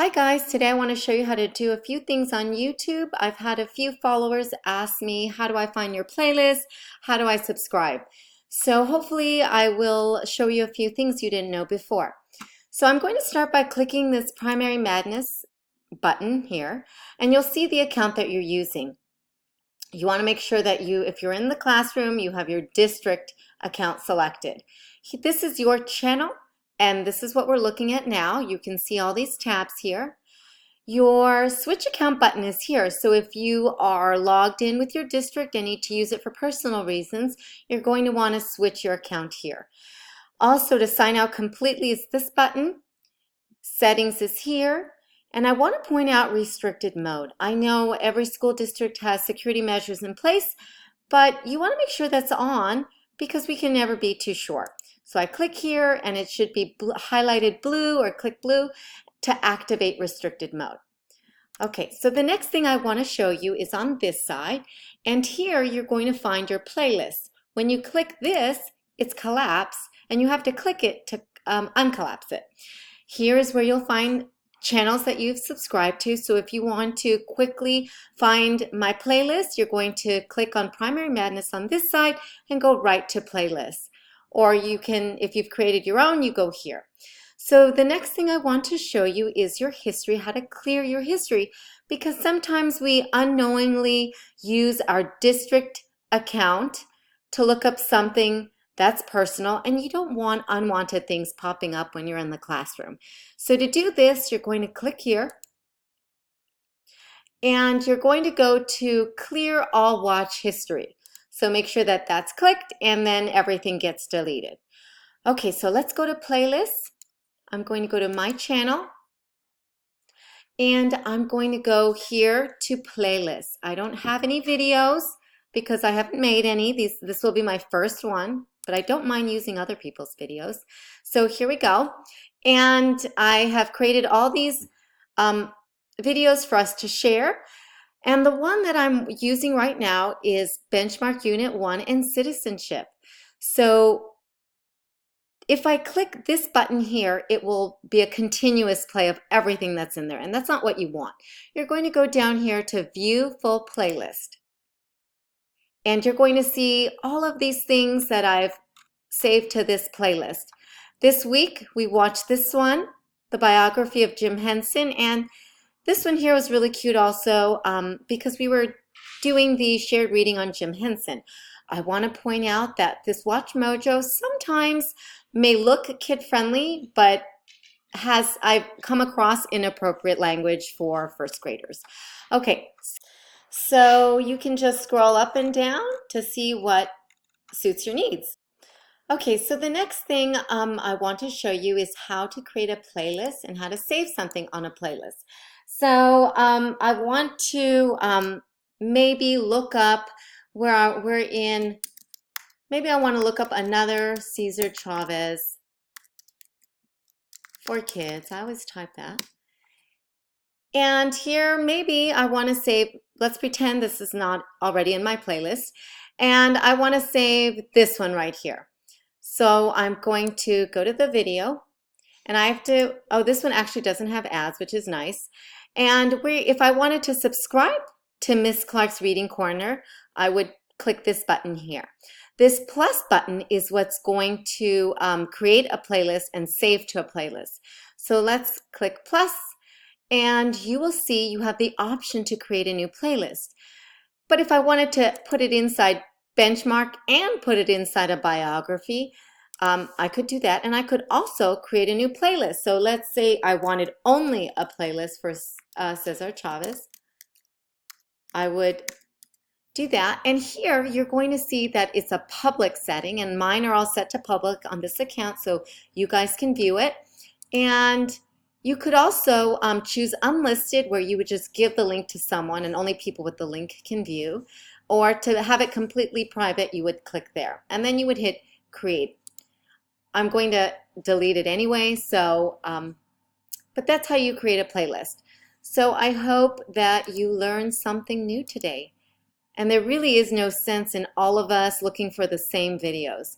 Hi guys, today I want to show you how to do a few things on YouTube. I've had a few followers ask me, how do I find your playlist? How do I subscribe? So hopefully I will show you a few things you didn't know before. So I'm going to start by clicking this Primary Madness button here, and you'll see the account that you're using. You want to make sure that if you're in the classroom, you have your district account selected. This is your channel, and this is what we're looking at now. You can see all these tabs here. Your switch account button is here. So if you are logged in with your district and need to use it for personal reasons, you're going to want to switch your account here. Also, to sign out completely is this button. Settings is here. And I want to point out restricted mode. I know every school district has security measures in place, but you want to make sure that's on because we can never be too sure. So I click here and it should be highlighted blue, or click blue to activate restricted mode. Okay, so the next thing I want to show you is on this side, and here you're going to find your playlist. When you click this, it's collapsed, and you have to click it to uncollapse it. Here is where you'll find channels that you've subscribed to. So if you want to quickly find my playlist, you're going to click on Primary Madness on this side and go right to playlists. Or you can, if you've created your own, you go here. So the next thing I want to show you is your history, how to clear your history, because sometimes we unknowingly use our district account to look up something that's personal, and you don't want unwanted things popping up when you're in the classroom. So to do this, you're going to click here, and you're going to go to Clear All Watch History. So make sure that that's clicked, and then everything gets deleted. Okay, so let's go to Playlists. I'm going to go to My Channel, and I'm going to go here to Playlists. I don't have any videos because I haven't made any. This will be my first one, but I don't mind using other people's videos. So here we go. And I have created all these videos for us to share. And the one that I'm using right now is Benchmark Unit 1 and Citizenship. So if I click this button here, it will be a continuous play of everything that's in there, and that's not what you want. You're going to go down here to View Full Playlist, and you're going to see all of these things that I've saved to this playlist. This week, we watched this one, the biography of Jim Henson, and this one here was really cute also because we were doing the shared reading on Jim Henson. I want to point out that this Watch Mojo sometimes may look kid-friendly, but I've come across inappropriate language for first graders. Okay, so you can just scroll up and down to see what suits your needs. Okay, so the next thing I want to show you is how to create a playlist and how to save something on a playlist. So I want to maybe look up where we're in. Maybe I want to look up another Cesar Chavez for kids. I always type that. And here maybe I want to save, let's pretend this is not already in my playlist, and I want to save this one right here. So I'm going to go to the video, and I have to, oh, this one actually doesn't have ads, which is nice. And if I wanted to subscribe to Miss Clark's Reading Corner, I would click this button here. This plus button is what's going to create a playlist and save to a playlist. So let's click plus, and you will see you have the option to create a new playlist. But if I wanted to put it inside Benchmark and put it inside a biography, I could do that, and I could also create a new playlist. So let's say I wanted only a playlist for Cesar Chavez. I would do that, and here you're going to see that it's a public setting, and mine are all set to public on this account so you guys can view it. And you could also choose unlisted, where you would just give the link to someone and only people with the link can view, or to have it completely private, you would click there, and then you would hit create. I'm going to delete it anyway, so but that's how you create a playlist. So I hope that you learned something new today. And there really is no sense in all of us looking for the same videos.